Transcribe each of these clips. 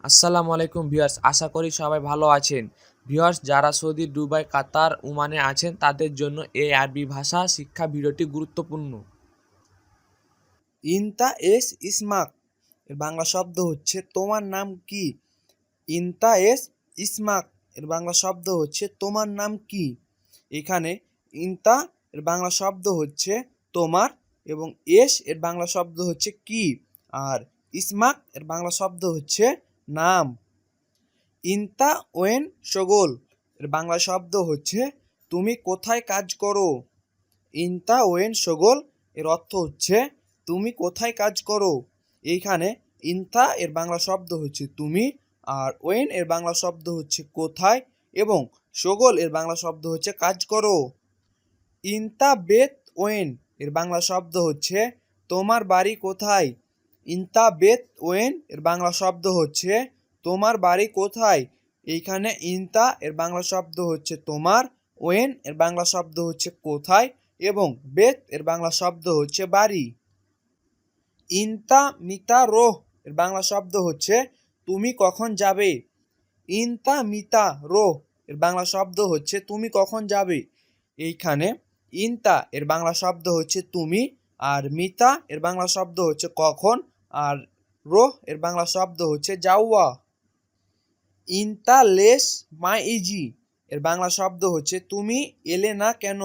আসসালামু আলাইকুম ভিউয়ার্স, আশা করি সবাই ভালো আছেন। ভিউয়ার্স, যারা সৌদি, দুবাই, কাতার, ওমানে আছেন তাদের জন্য এই আরবি ভাষা শিক্ষা ভিডিওটি গুরুত্বপূর্ণ। ইনতা এস ইসমাক এর বাংলা শব্দ হচ্ছে তোমার নাম কি। ইনতা এস ইসমাক এর বাংলা শব্দ হচ্ছে তোমার নাম কি। এখানে ইনতা এর বাংলা শব্দ হচ্ছে তোমার এবং এস এর বাংলা শব্দ হচ্ছে কি, আর ইসমাক এর বাংলা শব্দ হচ্ছে নাম। ইনতা ওয়েন শগোল এর বাংলা শব্দ হচ্ছে তুমি কোথায় কাজ করো। ইনতা ওয়েন শগল এর অর্থ হচ্ছে তুমি কোথায় কাজ করো। এইখানে ইনতা এর বাংলা শব্দ হচ্ছে তুমি, আর ওয়েন এর বাংলা শব্দ হচ্ছে কোথায়, এবং শগল এর বাংলা শব্দ হচ্ছে কাজ করো। ইনতা বেত ওয়েন এর বাংলা শব্দ হচ্ছে তোমার বাড়ি কোথায়। ইনতা বেত ওয়েন এর বাংলা শব্দ হচ্ছে তোমার বাড়ি কোথায়। এইখানে ইনতা এর বাংলা শব্দ হচ্ছে তোমার, ওয়েন এর বাংলা শব্দ হচ্ছে কোথায়, এবং বেত এর বাংলা শব্দ হচ্ছে বাড়ি। ইনতা মিতা রোহ এর বাংলা শব্দ হচ্ছে তুমি কখন যাবে। ইনতা মিতা রোহ এর বাংলা শব্দ হচ্ছে তুমি কখন যাবে। এইখানে ইনতা এর বাংলা শব্দ হচ্ছে তুমি, আর মিতা এর বাংলা শব্দ হচ্ছে কখন, আর রোহ এর বাংলা শব্দ হচ্ছে যাওয়া। ইনতা লেস মাই ইজি এর বাংলা শব্দ হচ্ছে তুমি এলে না কেন।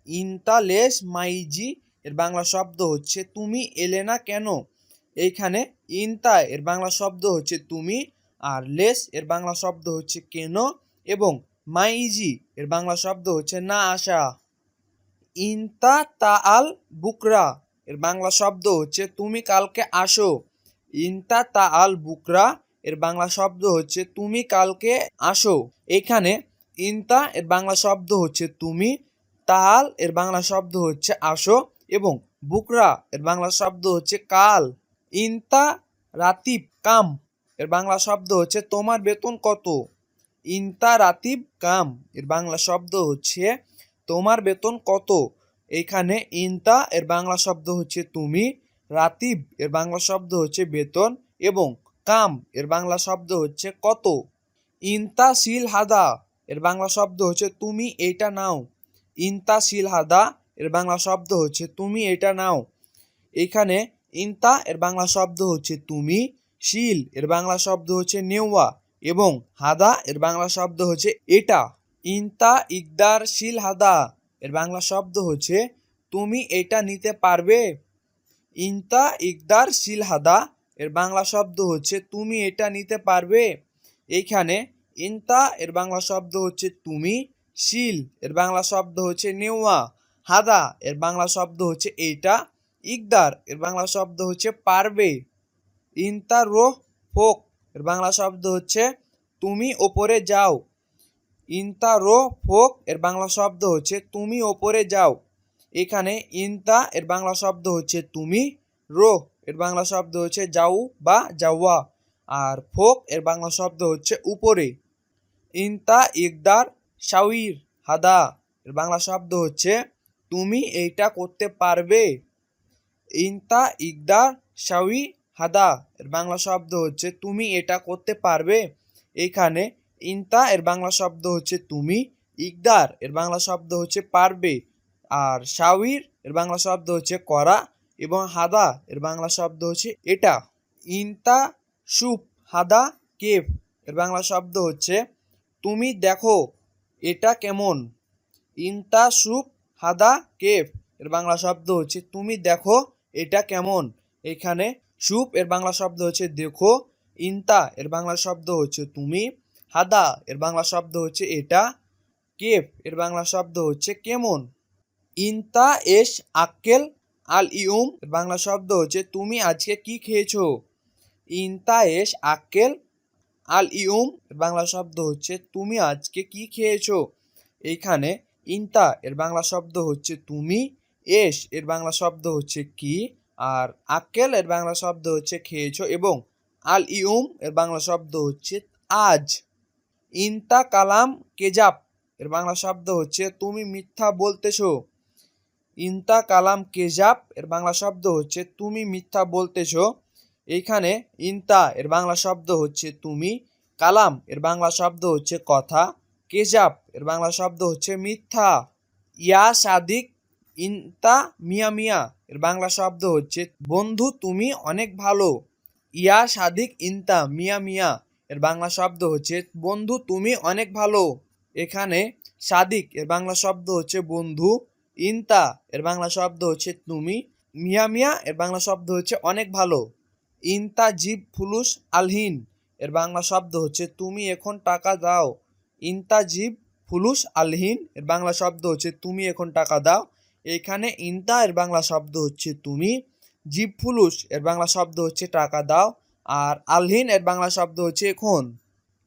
ইনতা লেস মাই ইজি এর বাংলা শব্দ হচ্ছে তুমি এলে না কেন। এইখানে ইনতা এর বাংলা শব্দ হচ্ছে তুমি, আর লেস এর বাংলা শব্দ হচ্ছে কেন, এবং মাই ইজি এর বাংলা শব্দ হচ্ছে না আসা। ইনতা তাআল বুকরা এর বাংলা শব্দ হচ্ছে তুমি কালকে আসো। ইনতা তাআল বুকরা এর বাংলা শব্দ হচ্ছে তুমি কালকে আসো। এখানে ইনতা এর বাংলা শব্দ হচ্ছে তুমি, তাআল এর বাংলা শব্দ হচ্ছে আসো, এবং বুকরা এর বাংলা শব্দ হচ্ছে কাল। ইনতা রাতিব কাম এর বাংলা শব্দ হচ্ছে তোমার বেতন কত। ইনতা রাতিব কাম এর বাংলা শব্দ হচ্ছে তোমার বেতন কত। এখানে ইনতা এর বাংলা শব্দ হচ্ছে তুমি, রাতিব এর বাংলা শব্দ হচ্ছে বেতন, এবং কাম এর বাংলা শব্দ হচ্ছে কত। ইনতা সিল হাদা এর বাংলা শব্দ হচ্ছে তুমি এইটা নাও। ইনতা সিল হাদা এর বাংলা শব্দ হচ্ছে তুমি এটা নাও। এখানে ইনতা এর বাংলা শব্দ হচ্ছে তুমি, শিল এর বাংলা শব্দ হচ্ছে নেওয়া, এবং হাদা এর বাংলা শব্দ হচ্ছে এটা। ইনতা ইকদার শিল হাদা এর বাংলা শব্দ হচ্ছে তুমি এটা নিতে পারবে। ইনতা ইকদার শিল হাদা এর বাংলা শব্দ হচ্ছে তুমি এটা নিতে পারবে। এইখানে ইনতা এর বাংলা শব্দ হচ্ছে তুমি, শিল এর বাংলা শব্দ হচ্ছে নেওয়া, হাদা এর বাংলা শব্দ হচ্ছে এইটা, ইকদার এর বাংলা শব্দ হচ্ছে পারবে। ইনতা রোহ ফোক এর বাংলা শব্দ হচ্ছে তুমি ওপরে যাও। ইনতা রো ফোক এর বাংলা শব্দ হচ্ছে তুমি ওপরে যাও। এখানে ইনতা এর বাংলা শব্দ হচ্ছে তুমি, রো এর বাংলা শব্দ হচ্ছে যাও বা যাওয়া, আর ফোক এর বাংলা শব্দ হচ্ছে উপরে। ইনতা ইকদার শাওয়ির হাদা এর বাংলা শব্দ হচ্ছে তুমি এইটা করতে পারবে। ইনতা ইকদার শাওয়ি হাদা এর বাংলা শব্দ হচ্ছে তুমি এটা করতে পারবে। এখানে ইনতা এর বাংলা শব্দ হচ্ছে তুমি, ইকদার এর বাংলা শব্দ হচ্ছে পারবে, আর শাওয়ির এর বাংলা শব্দ হচ্ছে করা, এবং হাদা এর বাংলা শব্দ হচ্ছে এটা। ইনতা সুপ হাদা কেফ এর বাংলা শব্দ হচ্ছে তুমি দেখো এটা কেমন। ইনতা সুপ হাদা কেফ এর বাংলা শব্দ হচ্ছে তুমি দেখো এটা কেমন। এখানে সুপ এর বাংলা শব্দ হচ্ছে দেখো, ইনতা এর বাংলা শব্দ হচ্ছে তুমি, হাদা এর বাংলা শব্দ হচ্ছে এটা, কেফ এর বাংলা শব্দ হচ্ছে কেমন। ইনতা এস আক্কেল আল ইউম এর বাংলা শব্দ হচ্ছে তুমি আজকে কি খেয়েছো। ইনতা এস আক্কেল আল ইউম এর বাংলা শব্দ হচ্ছে তুমি আজকে কি খেয়েছো। এইখানে ইনতা এর বাংলা শব্দ হচ্ছে তুমি, এস এর বাংলা শব্দ হচ্ছে কি, আর আক্কেল এর বাংলা শব্দ হচ্ছে খেয়েছো, এবং আল ইউম এর বাংলা শব্দ হচ্ছে আজ। ইনতা কালাম কেজাব এর বাংলা শব্দ হচ্ছে তুমি মিথ্যা বলতেছো। ইনতা কালাম কেজাব এর বাংলা শব্দ হচ্ছে তুমি মিথ্যা বলতেছো। এইখানে ইনতা এর বাংলা শব্দ হচ্ছে তুমি, কালাম এর বাংলা শব্দ হচ্ছে কথা, কেজাব এর বাংলা শব্দ হচ্ছে মিথ্যা। ইয়া সাদিক ইনতা মিয়া মিয়া এর বাংলা শব্দ হচ্ছে বন্ধু তুমি অনেক ভালো। ইয়া সাদিক ইনতা মিয়া মিয়া এর বাংলা শব্দ হচ্ছে বন্ধু তুমি অনেক ভালো। এখানে সাদিক এর বাংলা শব্দ হচ্ছে বন্ধু, ইনতা এর বাংলা শব্দ হচ্ছে তুমি, মিয়া মিয়া এর বাংলা শব্দ হচ্ছে অনেক ভালো। ইনতা জিব ফুলুস আলহিন এর বাংলা শব্দ হচ্ছে তুমি এখন টাকা দাও। ইনতা জিব ফুলুস আলহিন এর বাংলা শব্দ হচ্ছে তুমি এখন টাকা দাও। এখানে ইনতা এর বাংলা শব্দ হচ্ছে তুমি, জিব ফুলুস এর বাংলা শব্দ হচ্ছে টাকা দাও, আর আলহিন এর বাংলা শব্দ হচ্ছে এখন।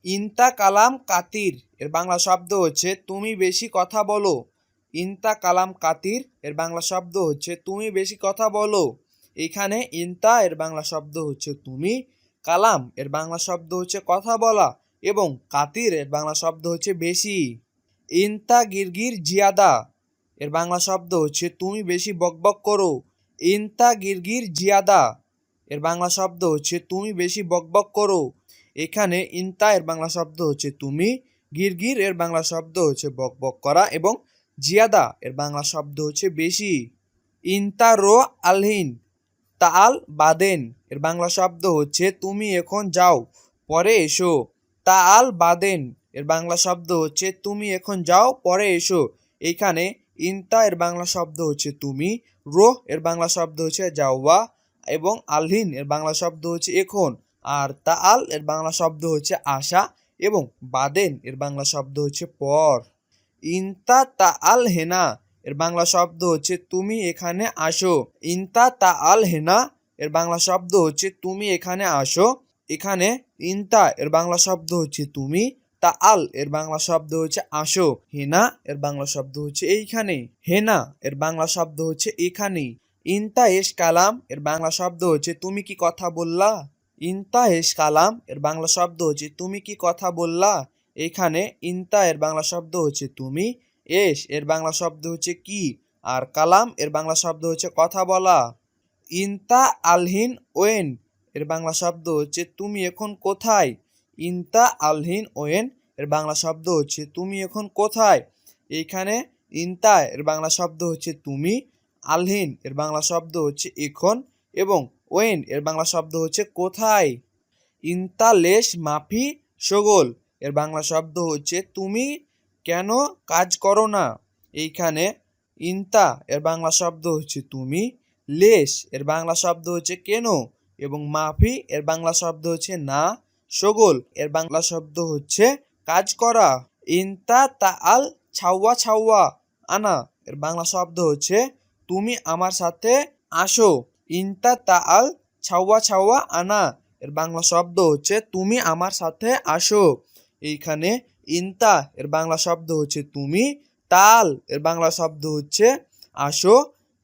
ইনতা কালাম কাতির এর বাংলা শব্দ হচ্ছে তুমি বেশি কথা বলো। ইনতা কালাম কাতির এর বাংলা শব্দ হচ্ছে তুমি বেশি কথা বলো। এখানে ইনতা এর বাংলা শব্দ হচ্ছে তুমি, কালাম এর বাংলা শব্দ হচ্ছে কথা বলা এবং কাতির এর বাংলা শব্দ হচ্ছে বেশি। ইনতা গিরগির জিয়াদা এর বাংলা শব্দ হচ্ছে তুমি বেশি বকবক করো। ইনতা গিরগির জিয়াদা এর বাংলা শব্দ হচ্ছে তুমি বেশি বকবক করো। এখানে ইনতা এর বাংলা শব্দ হচ্ছে তুমি, গিরগির এর বাংলা শব্দ হচ্ছে বকবক করা এবং জিয়াদা এর বাংলা শব্দ হচ্ছে বেশি। ইনতা রো আলহিন তাল বাদেন এর বাংলা শব্দ হচ্ছে তুমি এখন যাও পরে এসো। তাল বাদেন এর বাংলা শব্দ হচ্ছে তুমি এখন যাও পরে এসো। এইখানে ইনতা এর বাংলা শব্দ হচ্ছে তুমি, রোহ এর বাংলা শব্দ হচ্ছে যাওয়া এবং আলহিন এর বাংলা শব্দ হচ্ছে এখন, আর তাল এর বাংলা শব্দ হচ্ছে আশা এবং বাদেন এর বাংলা শব্দ হচ্ছে পর। ইনতা তাল হেনা এর বাংলা শব্দ হচ্ছে তুমি এখানে আসো। ইনতা তাল হেনা এর বাংলা শব্দ হচ্ছে তুমি এখানে আসো। এখানে ইনতা এর বাংলা শব্দ হচ্ছে তুমি, তাল এর বাংলা শব্দ হচ্ছে আসো, হেনা এর বাংলা শব্দ হচ্ছে এইখানে, হেনা এর বাংলা শব্দ হচ্ছে এখানে। ইনতা এস কালাম এর বাংলা শব্দ হচ্ছে তুমি কি কথা বললা। ইনতা এস কালাম এর বাংলা শব্দ হচ্ছে তুমি কি কথা বললা। এখানে ইনতা এর বাংলা শব্দ হচ্ছে তুমি, এস এর বাংলা শব্দ হচ্ছে কি, আর কালাম এর বাংলা শব্দ হচ্ছে কথা বলা। ইনতা আলহিন ওয়েন এর বাংলা শব্দ হচ্ছে তুমি এখন কোথায়। ইনতা আলহিন ওয়েন এর বাংলা শব্দ হচ্ছে তুমি এখন কোথায়। এইখানে ইনতা এর বাংলা শব্দ হচ্ছে তুমি, আলহিন এর বাংলা শব্দ হচ্ছে এখন এবং ওয়েন এর বাংলা শব্দ হচ্ছে কোথায়। ইনতা লেশ মাফি সগোল এর বাংলা শব্দ হচ্ছে তুমি কেন কাজ করো না। এইখানে ইনতা এর বাংলা শব্দ হচ্ছে তুমি, লেশ এর বাংলা শব্দ হচ্ছে কেন এবং মাফি এর বাংলা শব্দ হচ্ছে না, সগোল এর বাংলা শব্দ হচ্ছে কাজ করা। ইনতা তাল ছাওয়া ছাওয়া আনা এর বাংলা শব্দ হচ্ছে তুমি আমার সাথে আসো। ইনতা তাল ছাওয়া ছাওয়া আনা এর বাংলা শব্দ হচ্ছে তুমি আমার সাথে আসো। এইখানে ইনতা এর বাংলা শব্দ হচ্ছে তুমি, তাল এর বাংলা শব্দ হচ্ছে আসো,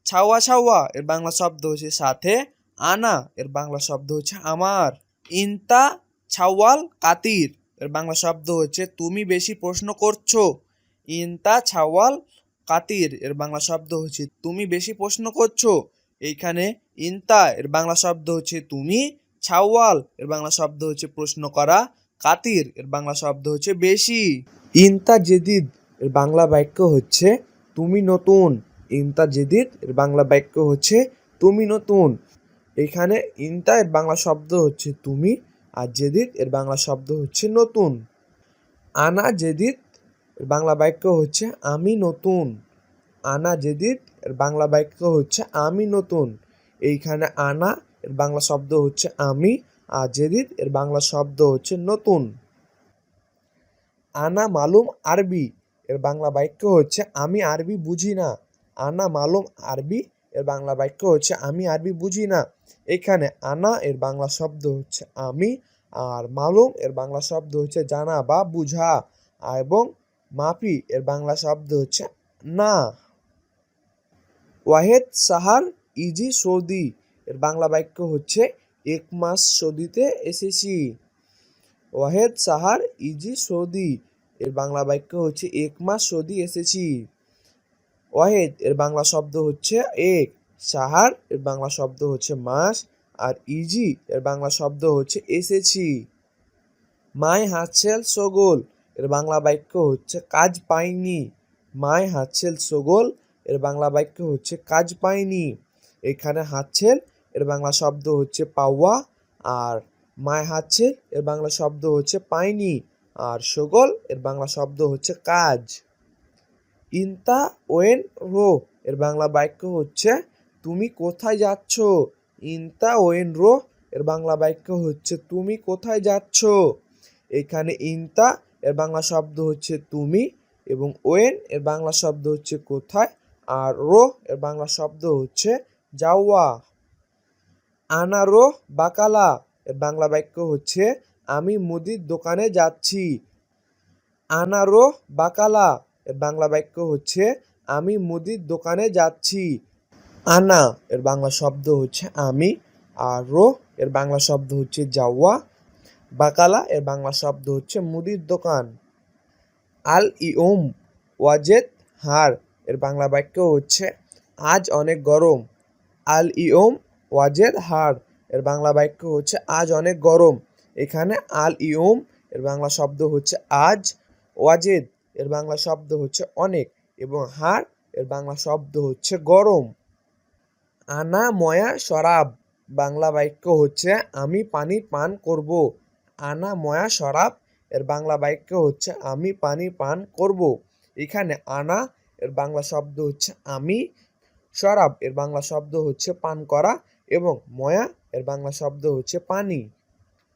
ছাওয়া ছাওয়া এর বাংলা শব্দ হচ্ছে সাথে, আনা এর বাংলা শব্দ হচ্ছে আমার। ইনতা ছাওয়াল কাতির এর বাংলা শব্দ হচ্ছে তুমি বেশি প্রশ্ন করছো। ইনতা ছাওয়াল কাতির এর বাংলা শব্দ হচ্ছে তুমি বেশি প্রশ্ন করছো। এইখানে ইনতা এর বাংলা শব্দ হচ্ছে তুমি, ছাওয়াল এর বাংলা শব্দ হচ্ছে প্রশ্ন করা, কাতির এর বাংলা শব্দ হচ্ছে বেশি। ইনতা জেদিদ এর বাংলা বাক্য হচ্ছে তুমি নতুন। ইনতা জেদিদ এর বাংলা বাক্য হচ্ছে তুমি নতুন। এখানে ইনতা এর বাংলা শব্দ হচ্ছে তুমি আর জেদিদ এর বাংলা শব্দ হচ্ছে নতুন। আনা জেদিদ এর বাংলা বাক্য হচ্ছে আমি নতুন। আনা জেদিদ এর বাংলা বাক্য হচ্ছে আমি নতুন। এইখানে আনা এর বাংলা শব্দ হচ্ছে আমি আর জেদিদ এর বাংলা শব্দ হচ্ছে নতুন। আনা মালুম আরবি এর বাংলা বাক্য হচ্ছে আমি আরবি বুঝি না। আনা মালুম আরবি এর বাংলা বাক্য হচ্ছে আমি আরবি বুঝি না। এখানে আনা এর বাংলা শব্দ হচ্ছে আমি আর মালুম এর বাংলা শব্দ হচ্ছে জানা বা বুঝা এবং মাফি এর বাংলা শব্দ হচ্ছে না। ওয়াহেদ সাহার ইজি সৌদি এর বাংলা বাক্য হচ্ছে এক মাস সৌদিতে এসেছি। ওয়াহেদ সাহার ইজি সৌদি এর বাংলা বাক্য হচ্ছে এক মাস সৌদি এসেছি। ওয়াহেদ এর বাংলা শব্দ হচ্ছে এক, সাহার এর বাংলা শব্দ হচ্ছে মাস আর ইজি এর বাংলা শব্দ হচ্ছে এসেছি। মায় হাতছেল সগোল এর বাংলা বাক্য হচ্ছে কাজ পাইনি। মায় হাতছেল সগোল এর বাংলা বাক্য হচ্ছে কাজ পাইনি। এখানে হাতছেল এর বাংলা শব্দ হচ্ছে পাওয়া, আর মায় হাতছেল এর বাংলা শব্দ হচ্ছে পাইনি, আর সগোল এর বাংলা শব্দ হচ্ছে কাজ। ইনতা ওয়েন রো এর বাংলা বাক্য হচ্ছে তুমি কোথায় যাচ্ছ। ইনতা ওয়েন রো এর বাংলা বাক্য হচ্ছে তুমি কোথায় যাচ্ছ। এখানে ইনতা এর বাংলা শব্দ হচ্ছে তুমি, এবং ওয়েন এর বাংলা শব্দ হচ্ছে কোথায়, আর রো এর বাংলা শব্দ হচ্ছে যাওয়া। আনারো বাকালা এর বাংলা বাক্য হচ্ছে আমি মুদির দোকানে যাচ্ছি। আনারো বাকালা এর বাংলা বাক্য হচ্ছে আমি মুদির দোকানে যাচ্ছি। আনা এর বাংলা শব্দ হচ্ছে আমি, আর রো এর বাংলা শব্দ হচ্ছে যাওয়া। বাকালা এর বাংলা শব্দ হচ্ছে মুদির দোকান। আল ইউম ওয়াজেদ হার এর বাংলা বাক্য হচ্ছে আজ অনেক গরম। আল ইউম ওয়াজেদ হার এর বাংলা বাক্য হচ্ছে আজ অনেক গরম। এখানে আল ইউম এর বাংলা শব্দ হচ্ছে আজ, ওয়াজেদ এর বাংলা শব্দ হচ্ছে অনেক, এবং হার এর বাংলা শব্দ হচ্ছে গরম। আনা ময়া শরাব বাংলা বাক্য হচ্ছে আমি পানি পান করব। আনা ময়া শরাব এর বাংলা বাক্য হচ্ছে আমি পানি পান করব। এখানে আনা এর বাংলা শব্দ হচ্ছে আমি, শরাব এর বাংলা শব্দ হচ্ছে পান করা, এবং ময়া এর বাংলা শব্দ হচ্ছে পানি।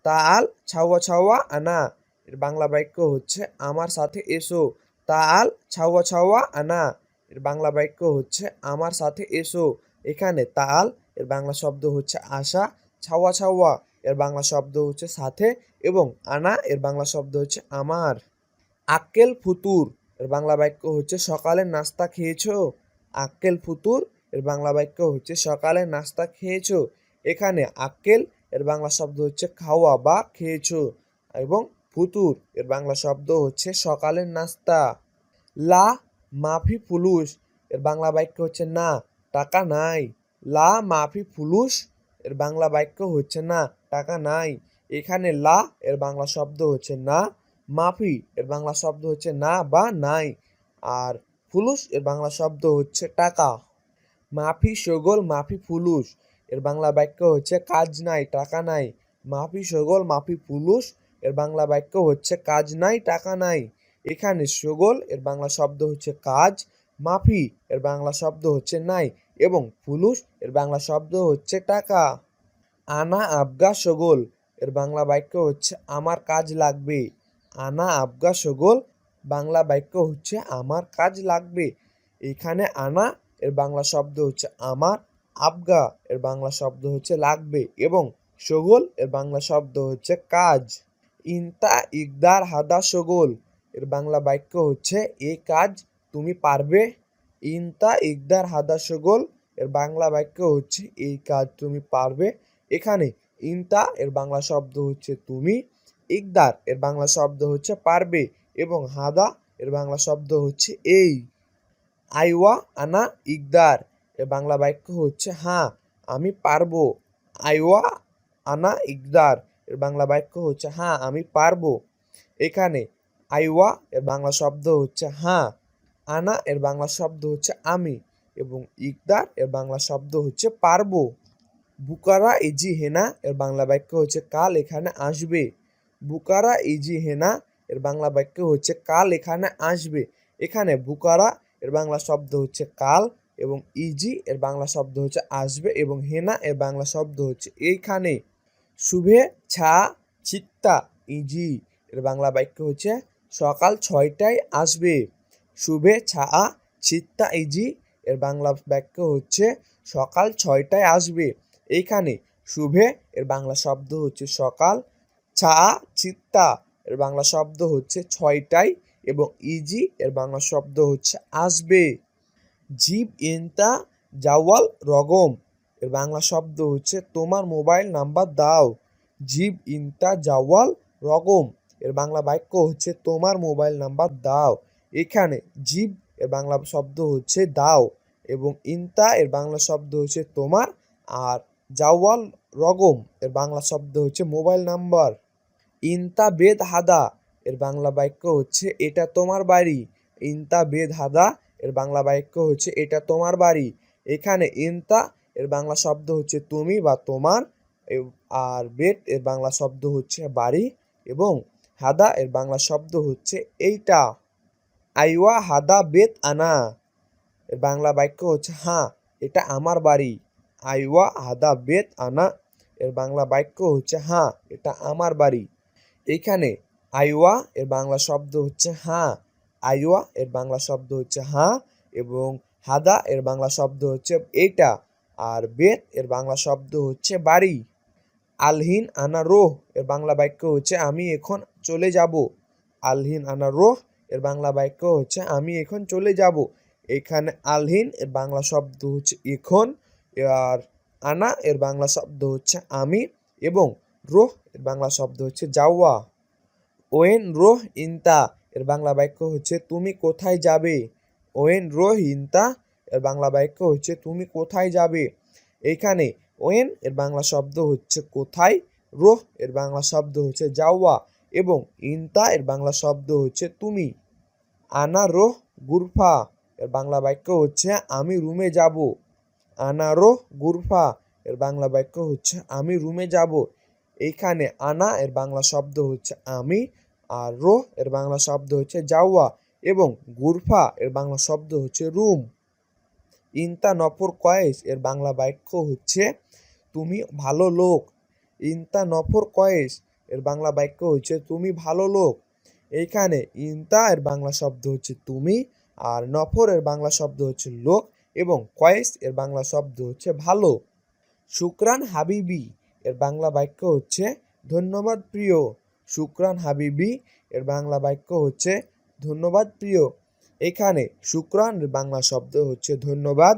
তাল ছাওয়া ছাওয়া আনা এর বাংলা বাক্য হচ্ছে আমার সাথে এসো। তাল ছাওয়া ছাওয়া আনা এর বাংলা বাক্য হচ্ছে আমার সাথে এসো। এখানে তাল এর বাংলা শব্দ হচ্ছে আসা, ছাওয়া ছাওয়া এর বাংলা শব্দ হচ্ছে সাথে, এবং আনা এর বাংলা শব্দ হচ্ছে আমার। আক্কেল ফুতুর এর বাংলা বাক্য হচ্ছে সকালে নাস্তা খেয়েছো। আক্কেল ফুতুর এর বাংলা বাক্য হচ্ছে সকালে নাস্তা খেয়েছো। এখানে আক্কেল এর বাংলা শব্দ হচ্ছে খাওয়া বা খেয়েছো, এবং ফুতুর এর বাংলা শব্দ হচ্ছে সকালের নাস্তা। লা মাফি ফুলুস এর বাংলা বাক্য হচ্ছে না, টাকা নাই। লা মাফি ফুলুস এর বাংলা বাক্য হচ্ছে না, টাকা নাই। এখানে লা এর বাংলা শব্দ হচ্ছে না, মাফি এর বাংলা শব্দ হচ্ছে না বা নাই, আর ফুলুস এর বাংলা শব্দ হচ্ছে টাকা। মাফি সগোল মাফি ফুলুস এর বাংলা বাক্য হচ্ছে কাজ নাই টাকা নাই। মাফি সগোল মাফি ফুলুস এর বাংলা বাক্য হচ্ছে কাজ নাই টাকা নাই। এখানে সগোল এর বাংলা শব্দ হচ্ছে কাজ, মাফি এর বাংলা শব্দ হচ্ছে নাই, এবং ফুলুস এর বাংলা শব্দ হচ্ছে টাকা। আনা আবগা সগোল এর বাংলা বাক্য হচ্ছে আমার কাজ লাগবে। আনা আবগা সগোল বাংলা বাক্য হচ্ছে আমার কাজ লাগবে। এখানে আনা এর বাংলা শব্দ হচ্ছে আমার, আবগা এর বাংলা শব্দ হচ্ছে লাগবে, এবং সগোল এর বাংলা শব্দ হচ্ছে কাজ। ইনতা ইকদার হাদা সগোল এর বাংলা বাক্য হচ্ছে এই কাজ তুমি পারবে। ইনতা ইকদার হাদা সগোল এর বাংলা বাক্য হচ্ছে এই কাজ তুমি পারবে। এখানে ইনতা এর বাংলা শব্দ হচ্ছে তুমি, ইকদার এর বাংলা শব্দ হচ্ছে পারবে, এবং হাদা এর বাংলা শব্দ হচ্ছে এই। আইওয়া আনা ইকদার এর বাংলা বাক্য হচ্ছে হ্যাঁ আমি পারবো। আইওয়া আনা ইকদার এর বাংলা বাক্য হচ্ছে হ্যাঁ আমি পারবো। এখানে আইওয়া এর বাংলা শব্দ হচ্ছে হ্যাঁ, আনা এর বাংলা শব্দ হচ্ছে আমি, এবং ইকদার এর বাংলা শব্দ হচ্ছে পারবো। বুকারা ইজি হেনা এর বাংলা বাক্য হচ্ছে কাল এখানে আসবে। বুকারা ইজি হেনা এর বাংলা বাক্য হচ্ছে কাল এখানে আসবে। এখানে বুকারা এর বাংলা শব্দ হচ্ছে কাল, এবং ইজি এর বাংলা শব্দ হচ্ছে আসবে, এবং হেনা এর বাংলা শব্দ হচ্ছে এইখানে। শুভে ছা চিত্তা ইজি এর বাংলা বাক্য হচ্ছে সকাল 6টায় আসবে। শুভে ছা চিত্তা ইজি এর বাংলা বাক্য হচ্ছে সকাল 6টায় আসবে। এইখানে শুভে এর বাংলা শব্দ হচ্ছে সকাল, ছা চিত্তা এর বাংলা শব্দ হচ্ছে 6টায়, এবং ইজি এর বাংলা শব্দ হচ্ছে আসবে। জিব ইনতা জাওয়াল রগম এর বাংলা শব্দ হচ্ছে তোমার মোবাইল নাম্বার দাও। জিব ইনতা জাওয়াল রগম এর বাংলা বাক্য হচ্ছে তোমার মোবাইল নাম্বার দাও। এখানে জিব এর বাংলা শব্দ হচ্ছে দাও, এবং ইনতা এর বাংলা শব্দ হচ্ছে তোমার, আর জাওয়াল রগম এর বাংলা শব্দ হচ্ছে মোবাইল নাম্বার। ইনতা বেদ হাদা এর বাংলা বাক্য হচ্ছে এটা তোমার বাড়ি। ইনতা বেদ হাদা এর বাংলা বাক্য হচ্ছে এটা তোমার বাড়ি। এখানে ইনতা এর বাংলা শব্দ হচ্ছে তুমি বা তোমার, আর বেদ এর বাংলা শব্দ হচ্ছে বাড়ি, এবং হাদা এর বাংলা শব্দ হচ্ছে এইটা। আইওয়া হাদা বেত আনা এর বাংলা বাক্য হচ্ছে হ্যাঁ, এটা আমার বাড়ি। আইওয়া হাদা বেত আনা এর বাংলা বাক্য হচ্ছে হ্যাঁ, এটা আমার বাড়ি। এখানে আইওয়া এর বাংলা শব্দ হচ্ছে হ্যাঁ, আইওয়া এর বাংলা শব্দ হচ্ছে হ্যাঁ, এবং হাদা এর বাংলা শব্দ হচ্ছে এইটা, আর বেত এর বাংলা শব্দ হচ্ছে বাড়ি। আলহিন আনা রোহ এর বাংলা বাক্য হচ্ছে আমি এখন চলে যাব। আলহিন আনা রোহ এর বাংলা বাক্য হচ্ছে আমি এখন চলে যাব। এখানে আলহিন এর বাংলা শব্দ হচ্ছে এখন, আর আনা এর বাংলা শব্দ হচ্ছে আমি, এবং রোহ এর বাংলা শব্দ হচ্ছে যাওয়া। ওয়েন রোহ ইনতা এর বাংলা বাক্য হচ্ছে তুমি কোথায় যাবে। ওয়েন রোহ ইনতা এর বাংলা বাক্য হচ্ছে তুমি কোথায় যাবে। এখানে ওয়েন এর বাংলা শব্দ হচ্ছে কোথায়, রোহ এর বাংলা শব্দ হচ্ছে যাওয়া, এবং ইনতা এর বাংলা শব্দ হচ্ছে তুমি। আনা রোহ গুরফা এর বাংলা বাক্য হচ্ছে আমি রুমে যাব। আনা রোহ গুরফা এর বাংলা বাক্য হচ্ছে আমি রুমে যাব। এইখানে আনা এর বাংলা শব্দ হচ্ছে আমি, আর রোহ এর বাংলা শব্দ হচ্ছে যাওয়া, এবং গুরফা এর বাংলা শব্দ হচ্ছে রুম। ইনতা নফর কয়েস এর বাংলা বাক্য হচ্ছে তুমি ভালো লোক। ইনতা নফর কয়েস এর বাংলা বাক্য হচ্ছে তুমি ভালো লোক। এইখানে ইনতা এর বাংলা শব্দ হচ্ছে তুমি, আর নফর এর বাংলা শব্দ হচ্ছে লোক, এবং কয়েস এর বাংলা শব্দ হচ্ছে ভালো। শুক্রান হাবিবি এর বাংলা বাক্য হচ্ছে ধন্যবাদ প্রিয়। শুক্রান হাবিবি এর বাংলা বাক্য হচ্ছে ধন্যবাদ প্রিয়। এখানে শুক্রান এর বাংলা শব্দ হচ্ছে ধন্যবাদ,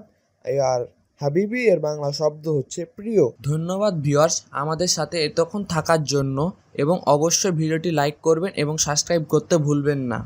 আর হাবিবি এর বাংলা শব্দ হচ্ছে প্রিয়। ধন্যবাদ ভিউয়ার্স আমাদের সাথে এতক্ষণ থাকার জন্য, এবং অবশ্যই ভিডিওটি লাইক করবেন এবং সাবস্ক্রাইব করতে ভুলবেন না।